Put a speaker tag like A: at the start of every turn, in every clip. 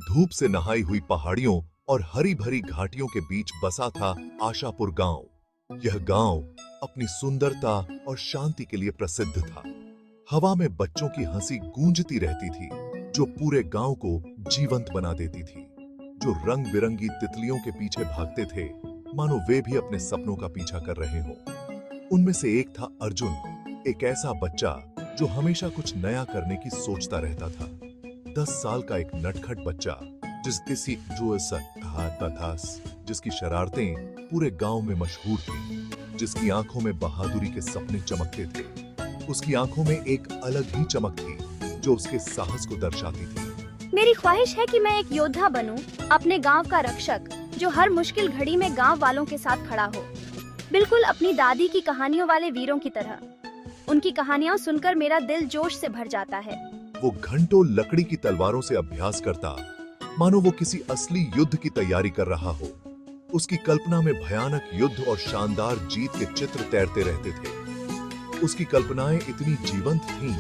A: धूप से नहाई हुई पहाड़ियों और हरी भरी घाटियों के बीच बसा था आशापुर गांव। यह गांव अपनी सुंदरता और शांति के लिए प्रसिद्ध था। हवा में बच्चों की हंसी गूंजती रहती थी, जो पूरे गांव को जीवंत बना देती थी। जो रंग बिरंगी तितलियों के पीछे भागते थे, मानो वे भी अपने सपनों का पीछा कर रहे हों। उनमें से एक था अर्जुन, एक ऐसा बच्चा जो हमेशा कुछ नया करने की सोचता रहता था। 10 साल का एक नटखट बच्चा जिसकी शरारतें पूरे गांव में मशहूर थी, जिसकी आंखों में बहादुरी के सपने चमकते थे। उसकी आंखों में एक अलग ही चमक थी जो उसके साहस को दर्शाती थी।
B: मेरी ख्वाहिश है कि मैं एक योद्धा बनूं, अपने गांव का रक्षक, जो हर मुश्किल घड़ी में गांव वालों के साथ खड़ा हो, बिल्कुल अपनी दादी की कहानियों वाले वीरों की तरह। उनकी कहानियां सुनकर मेरा दिल जोश से भर जाता है।
A: वो घंटों लकड़ी की तलवारों से अभ्यास करता, मानो वो किसी असली युद्ध की तैयारी कर रहा हो। उसकी कल्पना में भयानक युद्ध और शानदार जीत के चित्र तैरते रहते थे। उसकी कल्पनाएं इतनी जीवंत थीं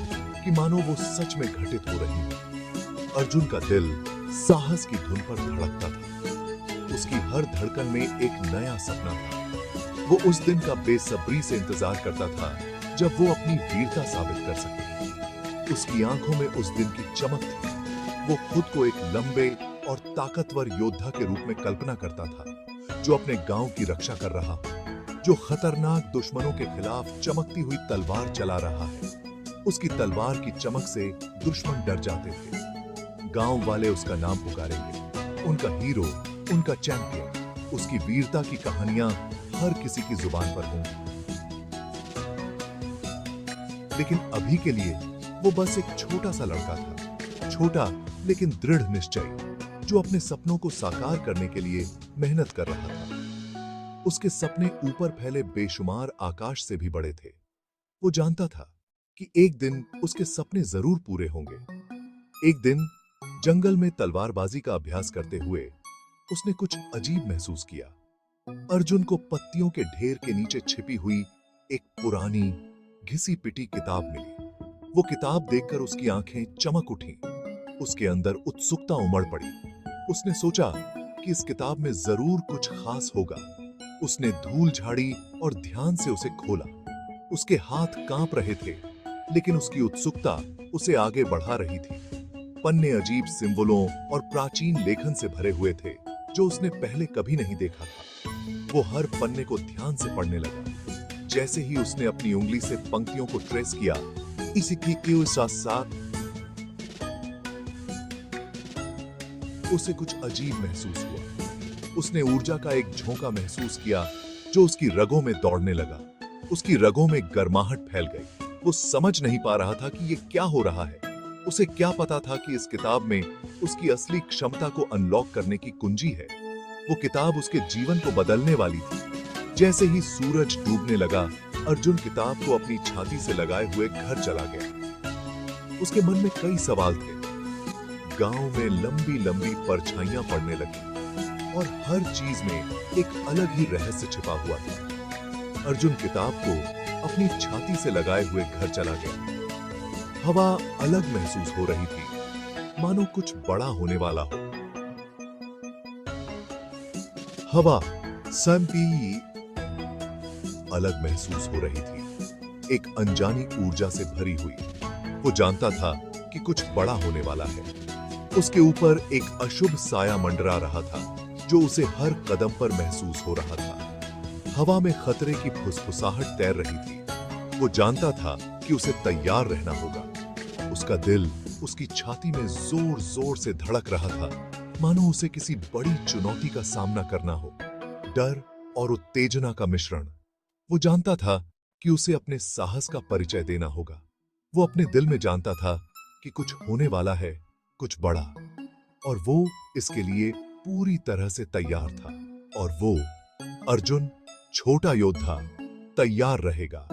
A: कि मानो वो सच में घटित हो रही हैं। अर्जुन का दिल साहस की धुन पर धड़कता था। उसकी हर धड़कन में एक नया सपना था। वो उस दिन का बेसब्री से इंतजार करता था जब वो अपनी वीरता साबित कर सके। उसकी आंखों में उस दिन की चमक थी। वो खुद को एक लंबे और ताकतवर योद्धा के रूप में कल्पना करता था, जो अपने गांव की रक्षा कर रहा हो, जो खतरनाक दुश्मनों के खिलाफ चमकती हुई तलवार चला रहा है। उसकी तलवार की चमक से दुश्मन डर जाते थे। गांव वाले उसका नाम पुकारेंगे, उनका हीरो, उनका चैंपियन। उसकी वीरता की कहानियां हर किसी की जुबान पर होंगी। लेकिन अभी के लिए वो बस एक छोटा सा लड़का था, छोटा लेकिन दृढ़ निश्चय, जो अपने सपनों को साकार करने के लिए मेहनत कर रहा था। उसके सपने ऊपर फैले बेशुमार आकाश से भी बड़े थे। वो जानता था कि एक दिन उसके सपने जरूर पूरे होंगे। एक दिन जंगल में तलवारबाजी का अभ्यास करते हुए उसने कुछ अजीब महसूस किया। अर्जुन को पत्तियों के ढेर के नीचे छिपी हुई एक पुरानी घिसी पिटी किताब मिली। वो किताब देखकर उसकी आंखें चमक उठी। उसके अंदर उत्सुकता उमड़ पड़ी। उसने सोचा कि इस किताब में जरूर कुछ खास होगा। उसने धूल झाड़ी और ध्यान से उसे खोला। उसके हाथ कांप रहे थे, लेकिन उसकी उत्सुकता उसे आगे बढ़ा रही थी। पन्ने अजीब सिंबलों और प्राचीन लेखन से भरे हुए थे, जो उसने पहले कभी नहीं देखा था। वो हर पन्ने को ध्यान से पढ़ने लगा। जैसे ही उसने अपनी उंगली से पंक्तियों को ट्रेस किया, उसे कुछ अजीब महसूस हुआ। उसने ऊर्जा का एक झोंका महसूस किया जो उसकी रगों में दौड़ने लगा। उसकी रगों में गर्माहट फैल गई। वो समझ नहीं पा रहा था कि ये क्या हो रहा है। उसे क्या पता था कि इस किताब में उसकी असली क्षमता को अनलॉक करने की कुंजी है। वो किताब उसके जीवन को बदलने वाली थी। जैसे ही सूरज डूबने लगा, अर्जुन किताब को अपनी छाती से लगाए हुए घर चला गया। उसके मन में कई सवाल थे। गांव में लंबी लंबी परछाइयां पड़ने लगी और हर चीज में एक अलग ही रहस्य छिपा हुआ था। अर्जुन किताब को अपनी छाती से लगाए हुए घर चला गया। हवा अलग महसूस हो रही थी, मानो कुछ बड़ा होने वाला हो। हवा संपी अलग महसूस हो रही थी, एक अनजानी ऊर्जा से भरी हुई। वो जानता था कि कुछ बड़ा होने वाला है। उसके ऊपर एक अशुभ साया मंडरा रहा था, जो उसे हर कदम पर महसूस हो रहा था। हवा में खतरे की फुसफुसाहट तैर रही थी। वो जानता था कि उसे तैयार रहना होगा। उसका दिल उसकी छाती में जोर जोर से धड़क रहा था, मानो उसे किसी बड़ी चुनौती का सामना करना हो। डर और उत्तेजना का मिश्रण। वो जानता था कि उसे अपने साहस का परिचय देना होगा। वो अपने दिल में जानता था कि कुछ होने वाला है, कुछ बड़ा, और वो इसके लिए पूरी तरह से तैयार था। और वो अर्जुन, छोटा योद्धा, तैयार रहेगा।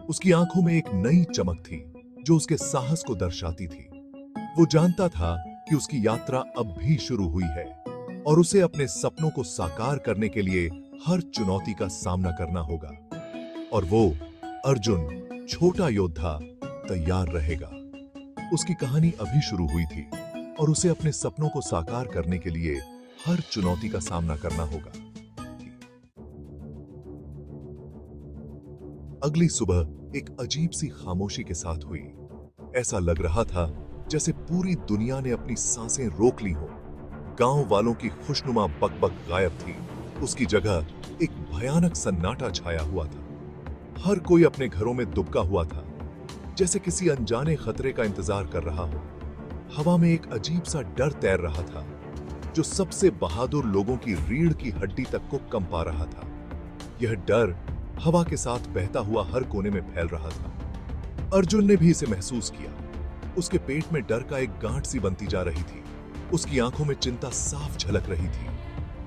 A: उसकी आंखों में एक नई चमक थी जो उसके साहस को दर्शाती थी। वो जानता था कि उसकी यात्रा अब भी शुरू हुई है और उसे अपने सपनों को साकार करने के लिए हर चुनौती का सामना करना होगा। और वो अर्जुन, छोटा योद्धा, तैयार रहेगा। उसकी कहानी अभी शुरू हुई थी और उसे अपने सपनों को साकार करने के लिए हर चुनौती का सामना करना होगा। अगली सुबह एक अजीब सी खामोशी के साथ हुई। ऐसा लग रहा था जैसे पूरी दुनिया ने अपनी सांसें रोक ली हो। गांव वालों की खुशनुमा बकबक गायब थी। उसकी जगह एक भयानक सन्नाटा छाया हुआ था। हर कोई अपने घरों में दुबका हुआ था, जैसे किसी अनजाने खतरे का इंतजार कर रहा हो। हवा में एक अजीब सा डर तैर रहा था, जो सबसे बहादुर लोगों की रीढ़ की हड्डी तक को कंपा रहा था। यह डर हवा के साथ बहता हुआ हर कोने में फैल रहा था। अर्जुन ने भी इसे महसूस किया। उसके पेट में डर का एक गांठ सी बनती जा रही थी। उसकी आंखों में चिंता साफ झलक रही थी।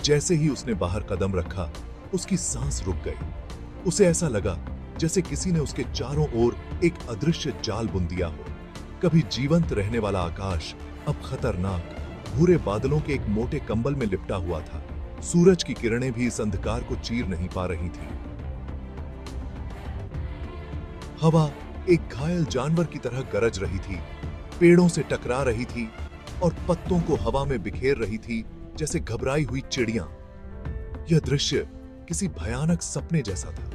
A: जैसे ही उसने बाहर कदम रखा, उसकी सांस रुक गई। उसे ऐसा लगा जैसे किसी ने उसके चारों ओर एक अदृश्य जाल बुन दिया हो। कभी जीवंत रहने वाला आकाश अब खतरनाक भूरे बादलों के एक मोटे कंबल में लिपटा हुआ था। सूरज की किरणें भी इस अंधकार को चीर नहीं पा रही थी। हवा एक घायल जानवर की तरह गरज रही थी, पेड़ों से टकरा रही थी और पत्तों को हवा में बिखेर रही थी जैसे घबराई हुई चिड़ियां। यह दृश्य किसी भयानक सपने जैसा था।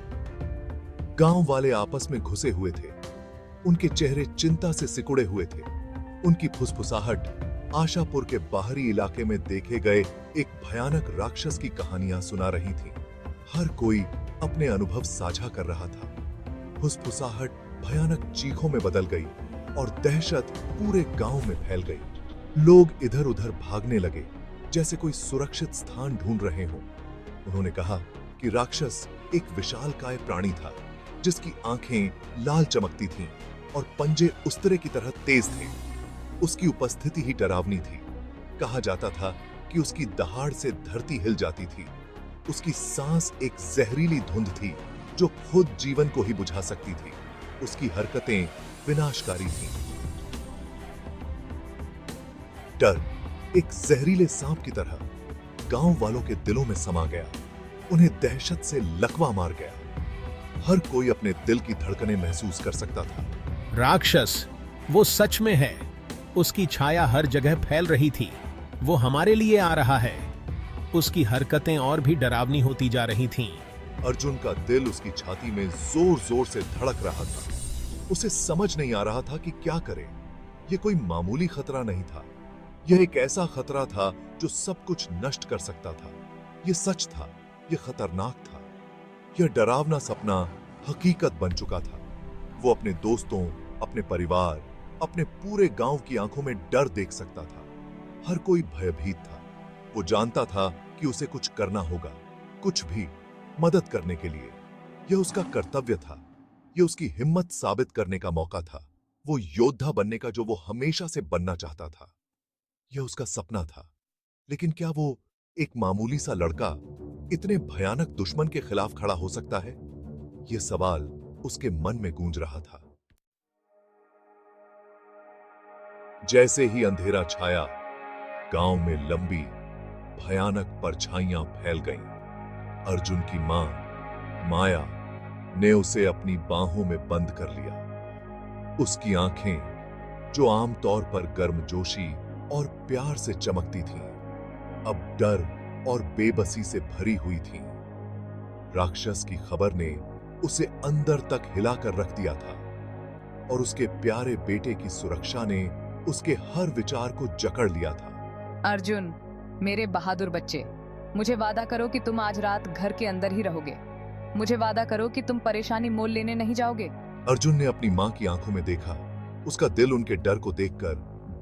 A: गांव वाले आपस में घुसे हुए थे। उनके चेहरे चिंता से सिकुड़े हुए थे। उनकी फुसफुसाहट आशापुर के बाहरी इलाके में देखे गए एक भयानक राक्षस की कहानियां सुना रही थी। हर कोई अपने अनुभव साझा कर रहा था। फुसफुसाहट भयानक चीखों में बदल गई और दहशत पूरे गांव में फैल गई। लोग इधर उधर भागने लगे, जैसे कोई सुरक्षित स्थान ढूंढ रहे हों। उन्होंने कहा कि राक्षस एक विशालकाय प्राणी था, जिसकी आंखें लाल चमकती थीं और पंजे उस्तरे की तरह तेज थे। उसकी उपस्थिति ही डरावनी थी। कहा जाता था कि उसकी दहाड़ से धरती हिल जाती थी। उसकी सांस एक जहरीली धुंध थी, जो खुद जीवन को ही बुझा सकती थी। उसकी हरकतें विनाशकारी थीं। डर एक जहरीले सांप की तरह गांव वालों के दिलों में समा गया। उन्हें दहशत से लकवा मार गया। हर कोई अपने दिल की धड़कनें महसूस कर सकता था।
C: राक्षस, वो सच में है। उसकी छाया हर जगह फैल रही थी। वो हमारे लिए आ रहा है। उसकी हरकतें और भी डरावनी होती जा रही थीं।
A: अर्जुन का दिल उसकी छाती में जोर जोर से धड़क रहा था। उसे समझ नहीं आ रहा था कि क्या करे। यह कोई मामूली खतरा नहीं था। यह एक ऐसा खतरा था जो सब कुछ नष्ट कर सकता था। यह सच था, यह खतरनाक था। यह डरावना सपना हकीकत बन चुका था। वो अपने दोस्तों, अपने परिवार, अपने पूरे गांव की आंखों में डर देख सकता था। हर कोई भयभीत था। वो जानता था कि उसे कुछ करना होगा, कुछ भी मदद करने के लिए। यह उसका कर्तव्य था। यह उसकी हिम्मत साबित करने का मौका था। वो योद्धा बनने का जो वो हमेशा से बनना चाहता था। यह उसका सपना था। लेकिन क्या वो एक मामूली सा लड़का इतने भयानक दुश्मन के खिलाफ खड़ा हो सकता है? यह सवाल उसके मन में गूंज रहा था। जैसे ही अंधेरा छाया, गांव में लंबी भयानक परछाइयां फैल गईं। अर्जुन की मां माया ने उसे अपनी बाहों में बंद कर लिया। उसकी आंखें, जो आमतौर पर गर्मजोशी और प्यार से चमकती थीं, अब डर और बेबसी से भरी हुई थीं। राक्षस की खबर ने उसे अंदर तक हिलाकर रख दिया था और उसके प्यारे बेटे की सुरक्षा ने उसके हर विचार को जकड़ लिया था।
D: अर्जुन, मेरे बहादुर बच्चे, मुझे वादा करो कि तुम आज रात घर के अंदर ही रहोगे। मुझे वादा करो कि तुम परेशानी मोल लेने नहीं जाओगे।
A: अर्जुन ने अपनी मां की आंखों में देखा। उसका दिल उनके डर को देखकर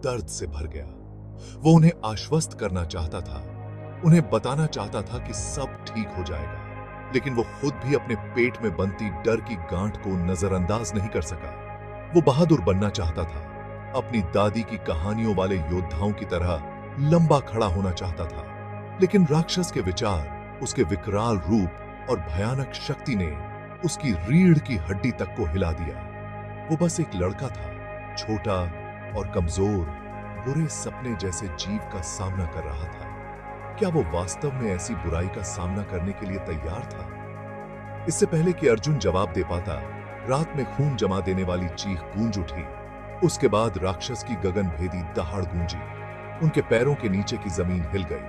A: दर्द से भर गया। वो उन्हें आश्वस्त करना चाहता था, उन्हें बताना चाहता था कि सब ठीक हो जाएगा, लेकिन वो खुद भी अपने पेट में बनती डर की गांठ को नजरअंदाज नहीं कर सका। वो बहादुर बनना चाहता था, अपनी दादी की कहानियों वाले योद्धाओं की तरह लंबा खड़ा होना चाहता था। लेकिन राक्षस के विचार, उसके विकराल रूप और भयानक शक्ति ने उसकी रीढ़ की हड्डी तक को हिला दिया। वो बस एक लड़का था, छोटा और कमजोर, बुरे सपने जैसे जीव का सामना कर रहा था। क्या वो वास्तव में ऐसी बुराई का सामना करने के लिए तैयार था? इससे पहले कि अर्जुन जवाब दे पाता, रात में खून जमा देने वाली चीख गूंज उठी। उसके बाद राक्षस की गगनभेदी दहाड़ गूंजी। उनके पैरों के नीचे की जमीन हिल गई।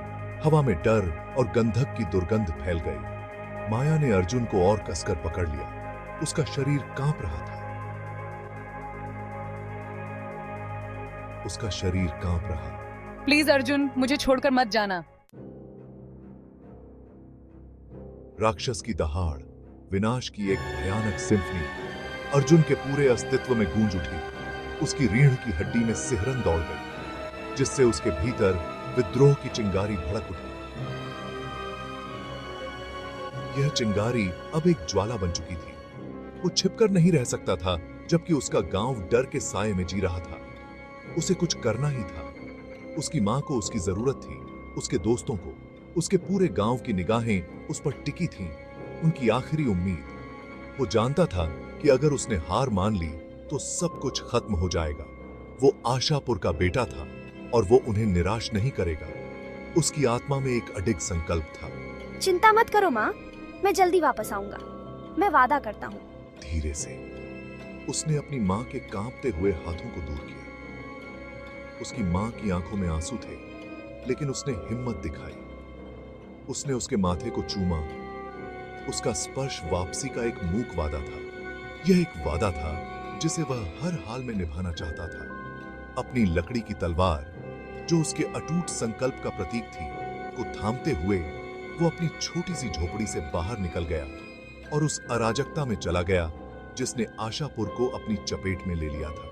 A: हवा में डर और गंधक की दुर्गंध फैल गई। माया ने अर्जुन को और कसकर पकड़ लिया। उसका शरीर कांप रहा था। उसका शरीर कांप रहा।
D: प्लीज अर्जुन, मुझे छोड़कर मत जाना।
A: राक्षस की दहाड़, विनाश की एक भयानक सिम्फनी अर्जुन के पूरे अस्तित्व में गूंज उठी। उसकी रीढ़ की हड्डी में सिहरन दौड़ गई, जिससे उसके भीतर विद्रोह की चिंगारी भड़क उठी। यह चिंगारी अब एक ज्वाला बन चुकी थी। वो छिपकर नहीं रह सकता था, जबकि उसका गांव डर के साए में जी रहा था। उसे कुछ करना ही था। उसकी मां को उसकी जरूरत थी, उसके दोस्तों को, उसके पूरे गांव की निगाहें उस पर टिकी थीं, उनकी आखिरी उम्मीद। वो जानता था कि अगर उसने हार मान ली तो सब कुछ खत्म हो जाएगा। वो आशापुर का बेटा था और वो उन्हें निराश नहीं करेगा। उसकी आत्मा में एक अडिग संकल्प था।
B: चिंता मत करो माँ, मैं जल्दी वापस आऊंगा, मैं वादा करता हूँ।
A: धीरे से उसने अपनी मां के कांपते हुए हाथों को दूर किया। उसकी मां की आंखों में आंसू थे, लेकिन उसने हिम्मत दिखाई। उसने उसके माथे को चूमा। उसका स्पर्श वापसी का एक मूक वादा था। यह एक वादा था जिसे वह हर हाल में निभाना चाहता था। अपनी लकड़ी की तलवार, जो उसके अटूट संकल्प का प्रतीक थी, को थामते हुए वो अपनी छोटी सी झोपड़ी से बाहर निकल गया और उस अराजकता में चला गया जिसने आशापुर को अपनी चपेट में ले लिया था।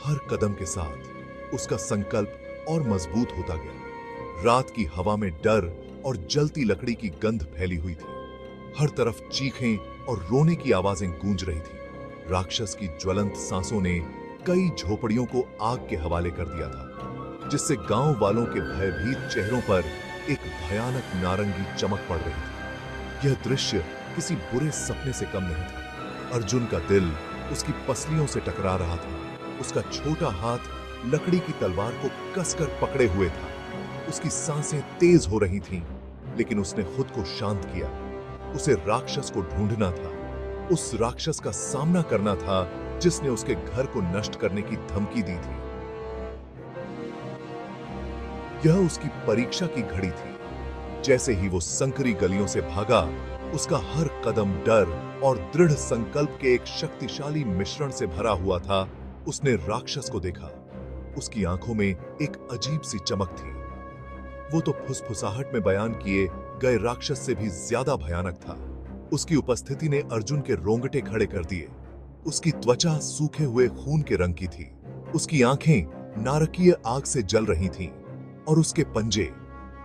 A: हर कदम के साथ उसका संकल्प और मजबूत होता गया। रात की हवा में डर और जलती लकड़ी की गंध फैली हुई थी। हर तरफ चीखें और रोने की आवाजें गूंज रही थी। राक्षस की ज्वलंत सांसों ने कई झोपड़ियों को आग के हवाले कर दिया था, जिससे गांव वालों के भयभीत चेहरों पर एक भयानक नारंगी चमक पड़ रही थी। यह दृश्य किसी बुरे सपने से कम नहीं था। अर्जुन का दिल उसकी पसलियों से टकरा रहा था। उसका छोटा हाथ लकड़ी की तलवार को कसकर पकड़े हुए था। उसकी सांसें तेज हो रही थीं, लेकिन उसने खुद को शांत किया। उसे राक्षस को ढूंढना था। उस राक्षस का सामना करना था जिसने उसके घर को नष्ट करने की धमकी दी थी। यह उसकी परीक्षा की घड़ी थी। जैसे ही वो संकरी गलियों से भागा, उसका हर कदम डर और दृढ़ संकल्प के एक शक्तिशाली मिश्रण से भरा हुआ था। उसने राक्षस को देखा। उसकी आंखों में एक अजीब सी चमक थी। वो तो फुसफुसाहट में बयान किए गए राक्षस से भी ज्यादा भयानक था। उसकी उपस्थिति ने अर्जुन के रोंगटे खड़े कर दिए। उसकी त्वचा सूखे हुए खून के रंग की थी। उसकी आंखें नारकीय आग से जल रही थीं और उसके पंजे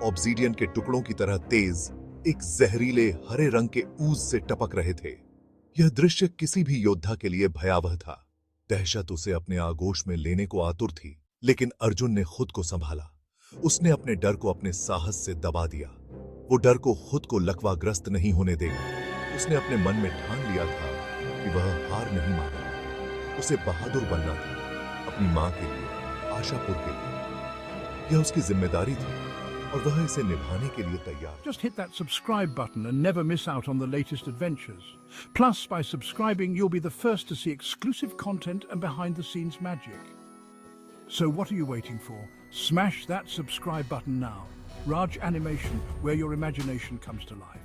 A: ऑब्सीडियन के टुकड़ों की तरह तेज, एक जहरीले हरे रंग के ऊज से टपक रहे थे। यह दृश्य किसी भी योद्धा के लिए भयावह था। दहशत उसे अपने आगोश में लेने को आतुर थी, लेकिन अर्जुन ने खुद को संभाला। उसने अपने डर को अपने साहस से दबा दिया। वो डर को खुद को लकवाग्रस्त नहीं होने देगा। उसने अपने मन में ठान लिया था कि वह हार नहीं मानेगा। उसे बहादुर बनना था, अपनी मां के लिए, आशापुर के लिए। यह उसकी जिम्मेदारी थी और वह इसे निभाने के लिए तैयार।
E: Just hit that subscribe button and never miss out on the latest adventures. Plus, by subscribing, you'll be the first to see exclusive content and behind-the-scenes magic. So what are you waiting for? Smash that subscribe button now. Raj Animation, where your imagination comes to life.